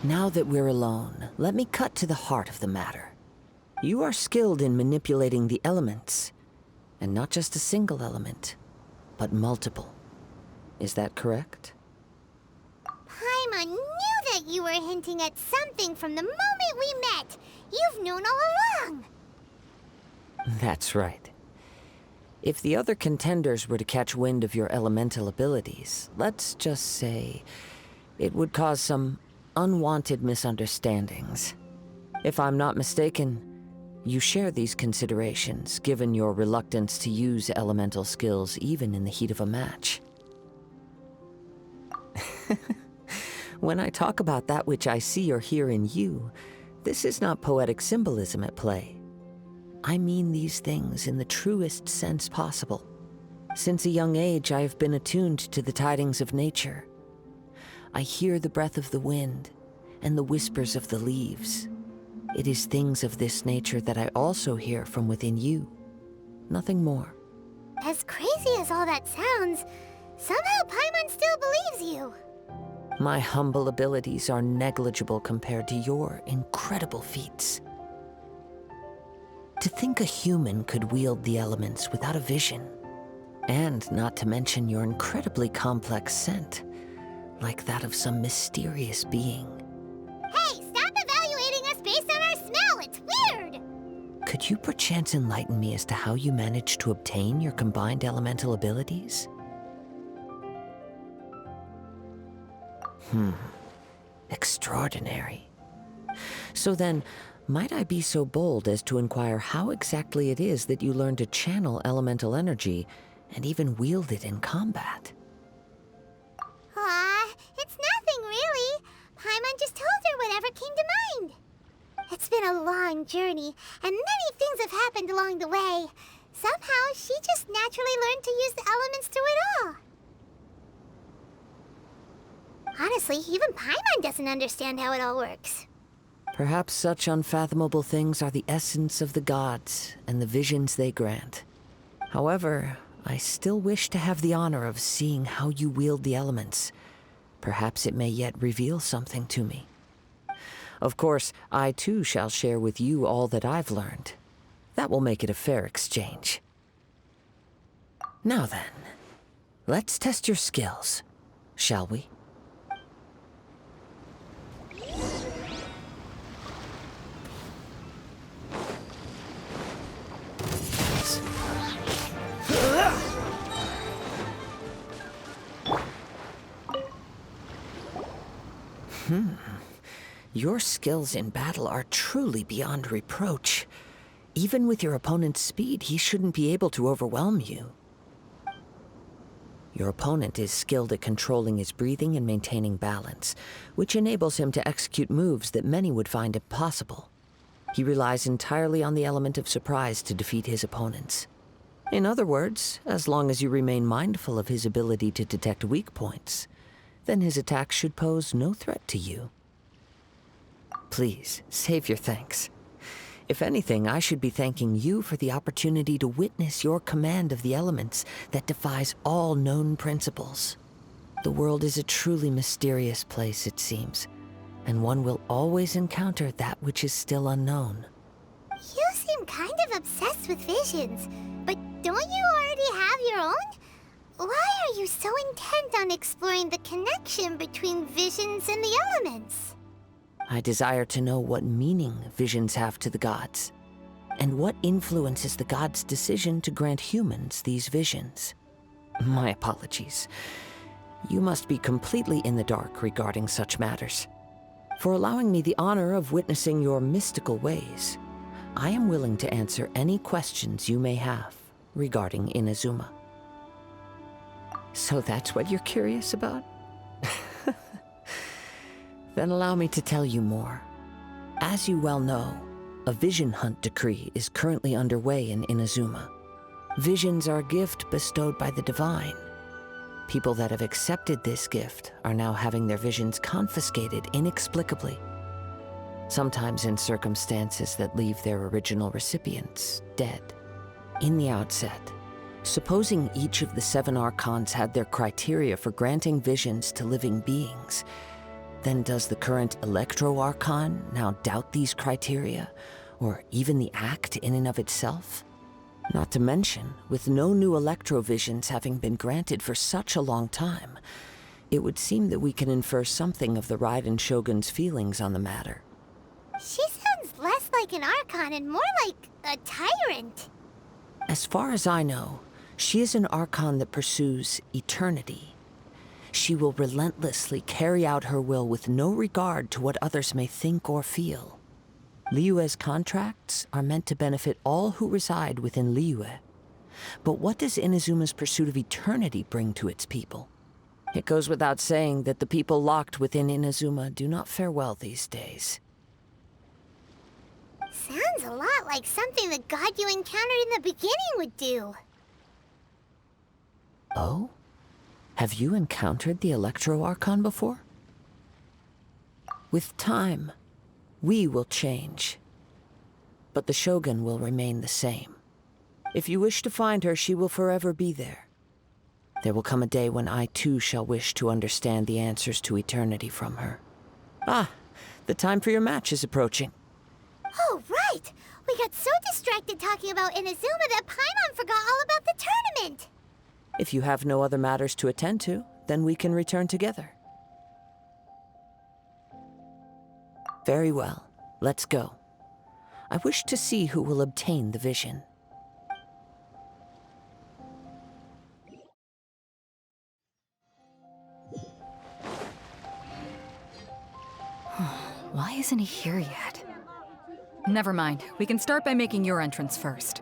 Now that we're alone, let me cut to the heart of the matter. You are skilled in manipulating the elements, and not just a single element, but multiple. Is that correct? Paimon knew that you were hinting at something from the moment we met. You've known all along. That's right. If the other contenders were to catch wind of your elemental abilities, let's just say it would cause some unwanted misunderstandings. If I'm not mistaken, you share these considerations, given your reluctance to use elemental skills even in the heat of a match. When I talk about that which I see or hear in you, this is not poetic symbolism at play. I mean these things in the truest sense possible. Since a young age, I have been attuned to the tidings of nature. I hear the breath of the wind and the whispers of the leaves. It is things of this nature that I also hear from within you. Nothing more. As crazy as all that sounds, somehow Paimon still believes you. My humble abilities are negligible compared to your incredible feats. To think a human could wield the elements without a vision, and not to mention your incredibly complex scent, like that of some mysterious being. Hey, stop evaluating us based on our smell! It's weird! Could you perchance enlighten me as to how you managed to obtain your combined elemental abilities? Extraordinary. So then, might I be so bold as to inquire how exactly it is that you learned to channel elemental energy and even wield it in combat? It's nothing really. Paimon just told her whatever came to mind. It's been a long journey, and many things have happened along the way. Somehow, she just naturally learned to use the elements through it all. Honestly, even Paimon doesn't understand how it all works. Perhaps such unfathomable things are the essence of the gods and the visions they grant. However, I still wish to have the honor of seeing how you wield the elements. Perhaps it may yet reveal something to me. Of course, I too shall share with you all that I've learned. That will make it a fair exchange. Now then, let's test your skills, shall we? Your skills in battle are truly beyond reproach. Even with your opponent's speed, he shouldn't be able to overwhelm you. Your opponent is skilled at controlling his breathing and maintaining balance, which enables him to execute moves that many would find impossible. He relies entirely on the element of surprise to defeat his opponents. In other words, as long as you remain mindful of his ability to detect weak points, then his attacks should pose no threat to you. Please, save your thanks. If anything, I should be thanking you for the opportunity to witness your command of the elements that defies all known principles. The world is a truly mysterious place, it seems, and one will always encounter that which is still unknown. You seem kind of obsessed with visions, but don't you already have your own? Why are you so intent on exploring the connection between visions and the elements? I desire to know what meaning visions have to the gods, and what influences the gods' decision to grant humans these visions. My apologies. You must be completely in the dark regarding such matters. For allowing me the honor of witnessing your mystical ways, I am willing to answer any questions you may have regarding Inazuma. So that's what you're curious about? Then allow me to tell you more. As you well know, a vision hunt decree is currently underway in Inazuma. Visions are a gift bestowed by the divine. People that have accepted this gift are now having their visions confiscated inexplicably, sometimes in circumstances that leave their original recipients dead. In the outset, supposing each of the 7 archons had their criteria for granting visions to living beings, Then does the current Electro Archon now doubt these criteria, or even the act in and of itself? Not to mention, with no new Electrovisions having been granted for such a long time, it would seem that we can infer something of the Raiden Shogun's feelings on the matter. She sounds less like an Archon and more like a tyrant. As far as I know, she is an Archon that pursues eternity. She will relentlessly carry out her will with no regard to what others may think or feel. Liyue's contracts are meant to benefit all who reside within Liyue. But what does Inazuma's pursuit of eternity bring to its people? It goes without saying that the people locked within Inazuma do not fare well these days. Sounds a lot like something the god you encountered in the beginning would do. Oh? Have you encountered the Electro Archon before? With time, we will change. But the Shogun will remain the same. If you wish to find her, she will forever be there. There will come a day when I too shall wish to understand the answers to eternity from her. Ah, the time for your match is approaching. Oh, right! We got so distracted talking about Inazuma that Paimon forgot all about the tournament! If you have no other matters to attend to, then we can return together. Very well, let's go. I wish to see who will obtain the vision. Why isn't he here yet? Never mind. We can start by making your entrance first.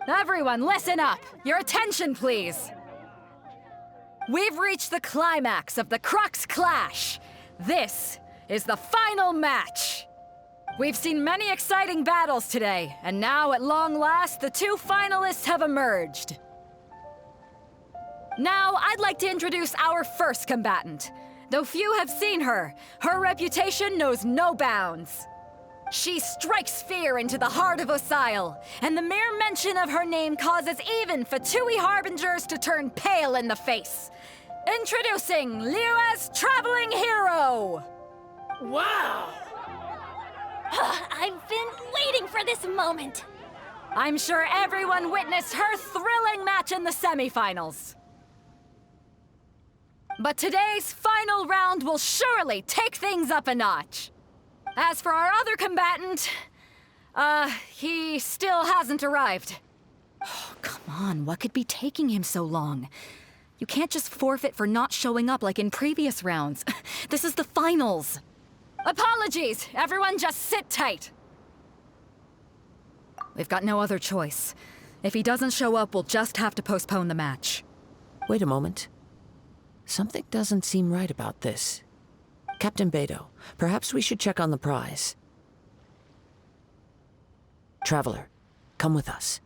Everyone, listen up! Your attention, please! We've reached the climax of the Crux Clash. This is the final match. We've seen many exciting battles today, and now, at long last, the two finalists have emerged. Now, I'd like to introduce our first combatant. Though few have seen her, her reputation knows no bounds. She strikes fear into the heart of Osile, and the mere mention of her name causes even Fatui Harbingers to turn pale in the face. Introducing Liyue's traveling hero! Wow! I've been waiting for this moment! I'm sure everyone witnessed her thrilling match in the semifinals. But today's final round will surely take things up a notch. As for our other combatant, he still hasn't arrived. Oh, come on, what could be taking him so long? You can't just forfeit for not showing up like in previous rounds. This is the finals. Apologies, everyone just sit tight. We've got no other choice. If he doesn't show up, we'll just have to postpone the match. Wait a moment. Something doesn't seem right about this. Captain Beidou, perhaps we should check on the prize. Traveler, come with us.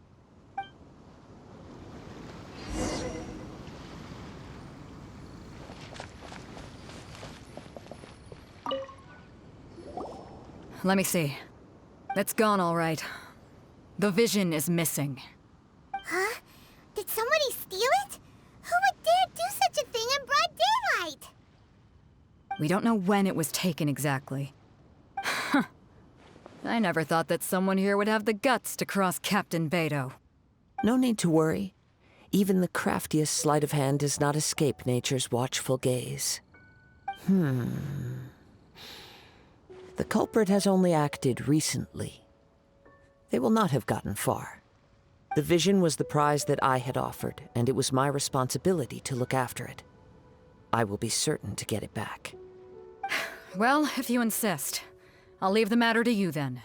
Let me see. It's gone all right. The vision is missing. Huh? Did somebody steal it? Who would dare do such a thing in broad daylight? We don't know when it was taken exactly. I never thought that someone here would have the guts to cross Captain Beidou. No need to worry. Even the craftiest sleight of hand does not escape nature's watchful gaze. The culprit has only acted recently. They will not have gotten far. The vision was the prize that I had offered, and it was my responsibility to look after it. I will be certain to get it back. Well, if you insist. I'll leave the matter to you then.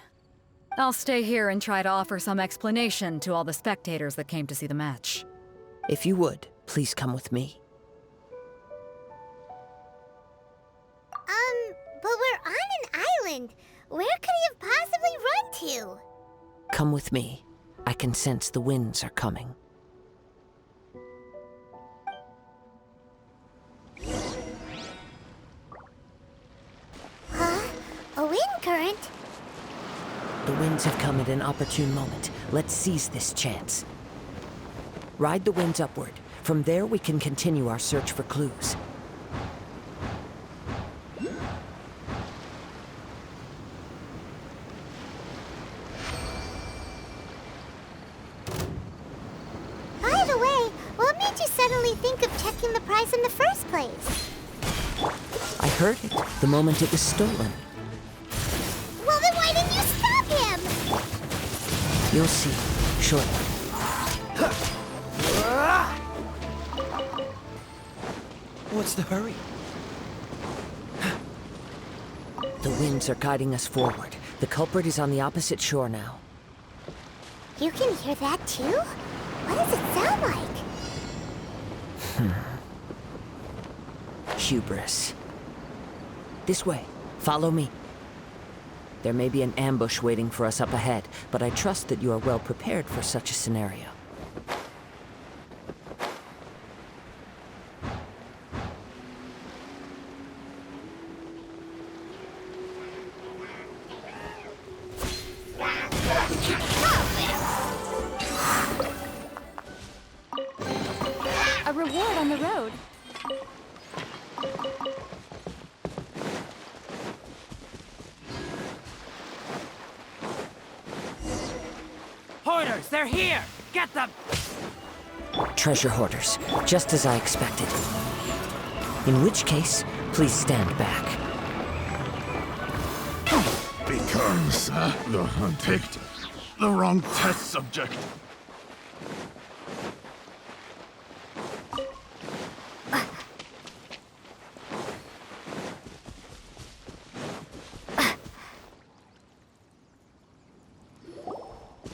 I'll stay here and try to offer some explanation to all the spectators that came to see the match. If you would, please come with me. But we're on an island. Where could he have possibly run to? Come with me. I can sense the winds are coming. Huh? A wind current? The winds have come at an opportune moment. Let's seize this chance. Ride the winds upward. From there, we can continue our search for clues. prize in the first place? I heard it the moment it was stolen. Well, then why didn't you stop him? You'll see, shortly. What's the hurry? The winds are guiding us forward. The culprit is on the opposite shore now. You can hear that too? What does it sound like? Hubris. This way. Follow me. There may be an ambush waiting for us up ahead, but I trust that you are well prepared for such a scenario. A reward on the road. Hoarders, they're here! Get them! Treasure hoarders, just as I expected. In which case, please stand back. Because the picked the wrong test subject.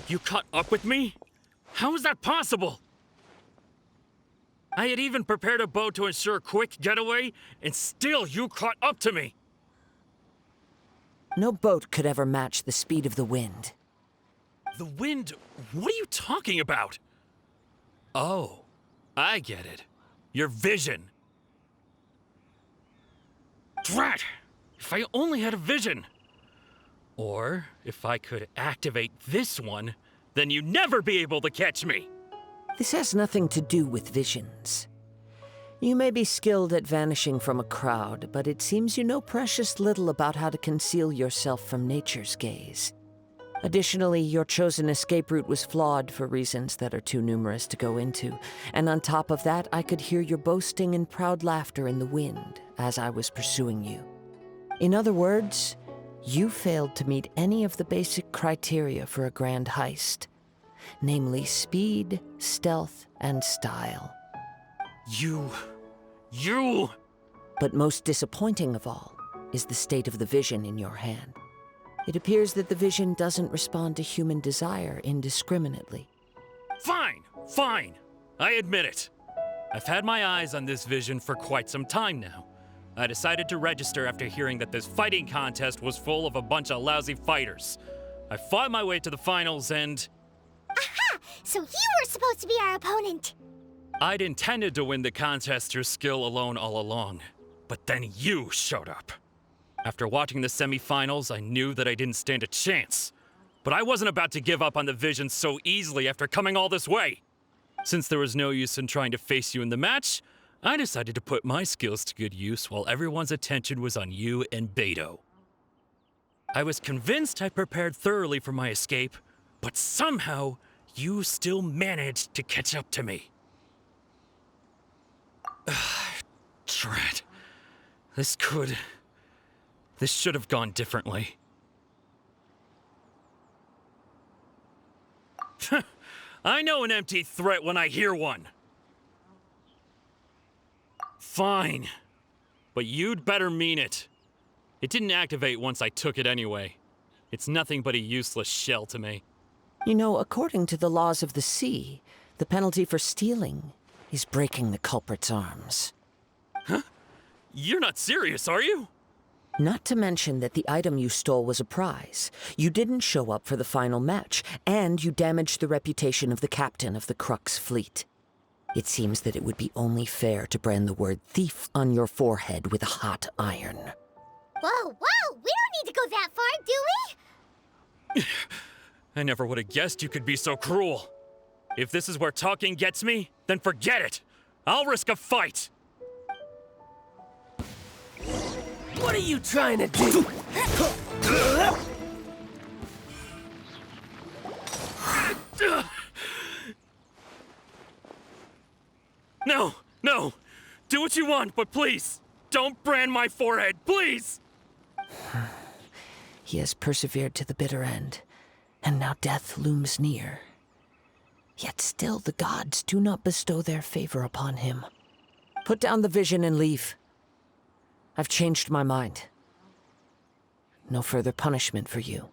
You caught up with me? How is that possible? I had even prepared a boat to ensure a quick getaway, and still you caught up to me! No boat could ever match the speed of the wind. The wind? What are you talking about? Oh, I get it. Your vision. Drat! If I only had a vision! Or, if I could activate this one, then you'd never be able to catch me! This has nothing to do with visions. You may be skilled at vanishing from a crowd, but it seems you know precious little about how to conceal yourself from nature's gaze. Additionally, your chosen escape route was flawed for reasons that are too numerous to go into, and on top of that, I could hear your boasting and proud laughter in the wind as I was pursuing you. In other words, you failed to meet any of the basic criteria for a grand heist, namely speed, stealth, and style. You... But most disappointing of all is the state of the vision in your hand. It appears that the vision doesn't respond to human desire indiscriminately. Fine. I admit it. I've had my eyes on this vision for quite some time now. I decided to register after hearing that this fighting contest was full of a bunch of lousy fighters. I fought my way to the finals and... Aha! So you were supposed to be our opponent! I'd intended to win the contest through skill alone all along. But then you showed up. After watching the semifinals, I knew that I didn't stand a chance. But I wasn't about to give up on the vision so easily after coming all this way. Since there was no use in trying to face you in the match, I decided to put my skills to good use while everyone's attention was on you and Beto. I was convinced I prepared thoroughly for my escape, but somehow you still managed to catch up to me. Drat. This should have gone differently. I know an empty threat when I hear one. Fine. But you'd better mean it. It didn't activate once I took it anyway. It's nothing but a useless shell to me. You know, according to the laws of the sea, the penalty for stealing is breaking the culprit's arms. Huh? You're not serious, are you? Not to mention that the item you stole was a prize. You didn't show up for the final match, and you damaged the reputation of the captain of the Crux fleet. It seems that it would be only fair to brand the word thief on your forehead with a hot iron. Whoa! We don't need to go that far, do we? I never would have guessed you could be so cruel. If this is where talking gets me, then forget it. I'll risk a fight. What are you trying to do? No! Do what you want, but please, don't brand my forehead, please! He has persevered to the bitter end, and now death looms near. Yet still the gods do not bestow their favor upon him. Put down the vision and leave. I've changed my mind. No further punishment for you.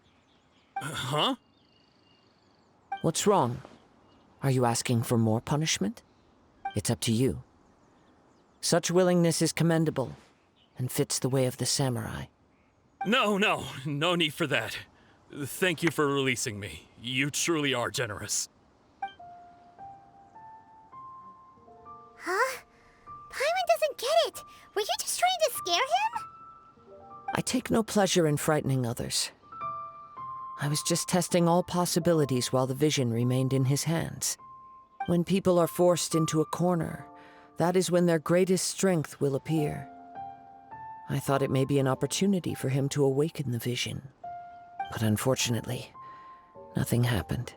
Huh? What's wrong? Are you asking for more punishment? It's up to you. Such willingness is commendable, and fits the way of the samurai. No need for that. Thank you for releasing me. You truly are generous. Huh? Paimon doesn't get it! Were you just trying to scare him? I take no pleasure in frightening others. I was just testing all possibilities while the vision remained in his hands. When people are forced into a corner, that is when their greatest strength will appear. I thought it may be an opportunity for him to awaken the vision. But unfortunately, nothing happened.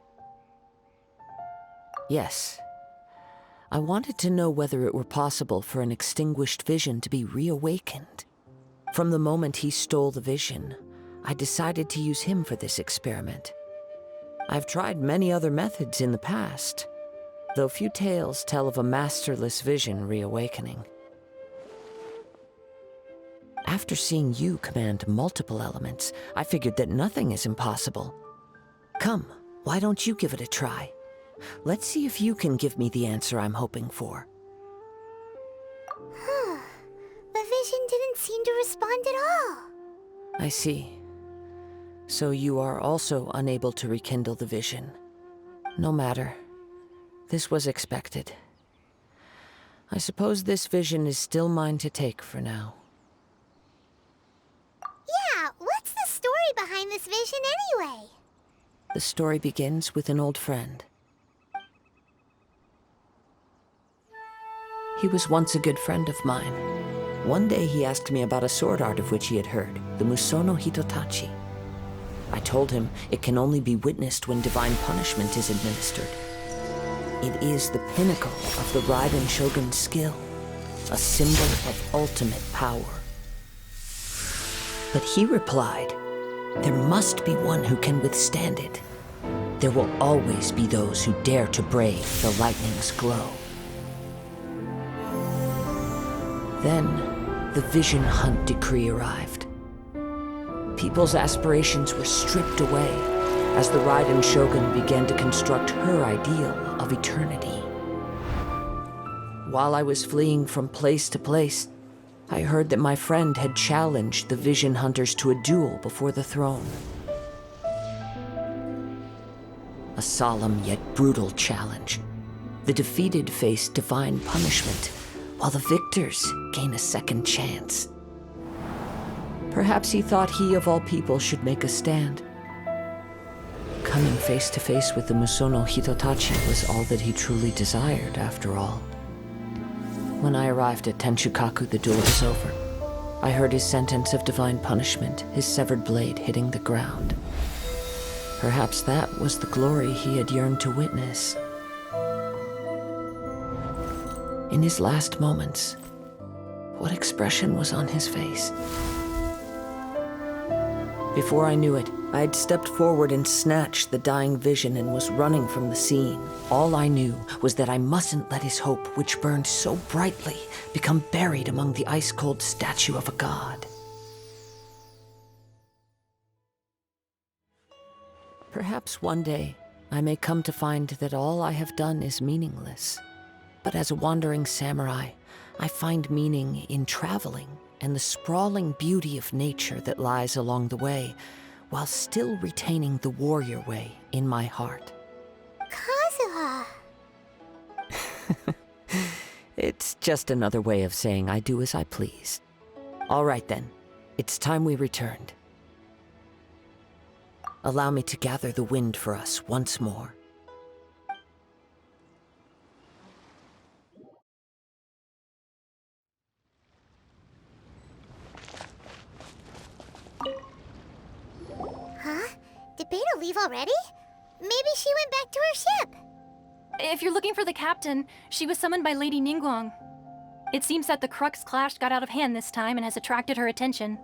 Yes, I wanted to know whether it were possible for an extinguished vision to be reawakened. From the moment he stole the vision, I decided to use him for this experiment. I've tried many other methods in the past, though few tales tell of a masterless vision reawakening. After seeing you command multiple elements, I figured that nothing is impossible. Come, why don't you give it a try? Let's see if you can give me the answer I'm hoping for. The vision didn't seem to respond at all. I see. So you are also unable to rekindle the vision. No matter. This was expected. I suppose this vision is still mine to take for now. Yeah, what's the story behind this vision anyway? The story begins with an old friend. He was once a good friend of mine. One day he asked me about a sword art of which he had heard, the Musono Hitotachi. I told him it can only be witnessed when divine punishment is administered. It is the pinnacle of the Raiden Shogun's skill, a symbol of ultimate power. But he replied, there must be one who can withstand it. There will always be those who dare to brave the lightning's glow. Then, the Vision Hunt decree arrived. People's aspirations were stripped away as the Raiden Shogun began to construct her ideal of eternity. While I was fleeing from place to place, I heard that my friend had challenged the Vision Hunters to a duel before the throne. A solemn yet brutal challenge. The defeated face divine punishment, while the victors gain a second chance. Perhaps he thought he of all people should make a stand. Coming face to face with the Musono Hitotachi was all that he truly desired, after all. When I arrived at Tenshukaku, the duel was over. I heard his sentence of divine punishment, his severed blade hitting the ground. Perhaps that was the glory he had yearned to witness. In his last moments, what expression was on his face? Before I knew it, I had stepped forward and snatched the dying vision and was running from the scene. All I knew was that I mustn't let his hope, which burned so brightly, become buried among the ice-cold statue of a god. Perhaps one day, I may come to find that all I have done is meaningless. But as a wandering samurai, I find meaning in traveling and the sprawling beauty of nature that lies along the way, while still retaining the warrior way in my heart. Kazuha. It's just another way of saying I do as I please. All right then, it's time we returned. Allow me to gather the wind for us once more. Huh? Did Beta leave already? Maybe she went back to her ship. If you're looking for the captain, she was summoned by Lady Ningguang. It seems that the Crux clash got out of hand this time and has attracted her attention.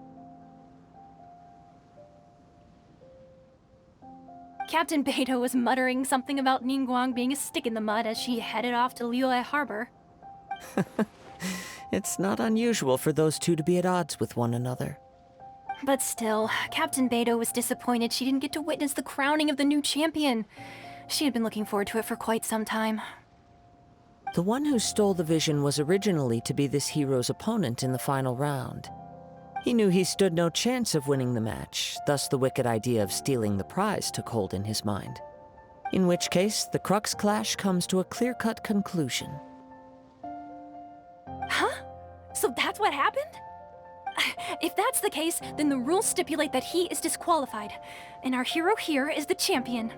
Captain Beidou was muttering something about Ningguang being a stick in the mud as she headed off to Liyue Harbor. It's not unusual for those two to be at odds with one another. But still, Captain Beidou was disappointed she didn't get to witness the crowning of the new champion. She had been looking forward to it for quite some time. The one who stole the vision was originally to be this hero's opponent in the final round. He knew he stood no chance of winning the match, thus the wicked idea of stealing the prize took hold in his mind. In which case, the Crux clash comes to a clear-cut conclusion. Huh? So that's what happened? If that's the case, then the rules stipulate that he is disqualified, and our hero here is the champion.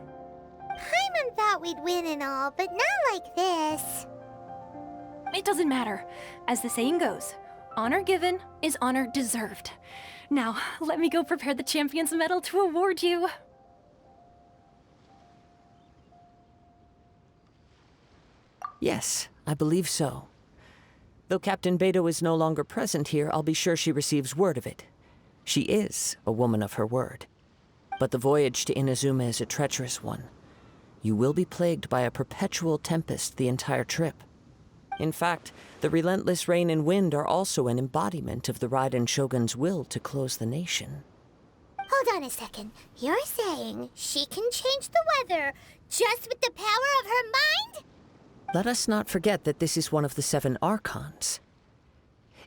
Paimon thought we'd win and all, but not like this. It doesn't matter. As the saying goes, honor given is honor deserved. Now, let me go prepare the champion's medal to award you. Yes, I believe so. Though Captain Beidou is no longer present here, I'll be sure she receives word of it. She is a woman of her word. But the voyage to Inazuma is a treacherous one. You will be plagued by a perpetual tempest the entire trip. In fact, the relentless rain and wind are also an embodiment of the Raiden Shogun's will to close the nation. Hold on a second. You're saying she can change the weather just with the power of her mind? Let us not forget that this is one of the 7 Archons.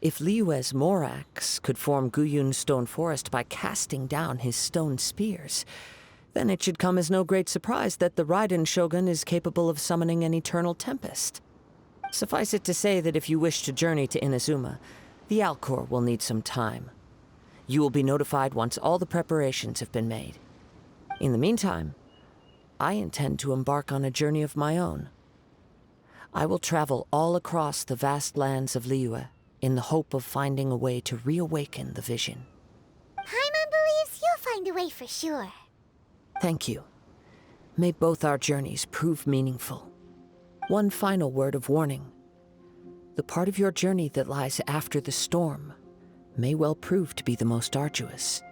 If Liyue's Morax could form Guyun's stone forest by casting down his stone spears, then it should come as no great surprise that the Raiden Shogun is capable of summoning an eternal tempest. Suffice it to say that if you wish to journey to Inazuma, the Alcor will need some time. You will be notified once all the preparations have been made. In the meantime, I intend to embark on a journey of my own. I will travel all across the vast lands of Liyue in the hope of finding a way to reawaken the vision. Paimon believes you'll find a way for sure. Thank you. May both our journeys prove meaningful. One final word of warning. The part of your journey that lies after the storm may well prove to be the most arduous.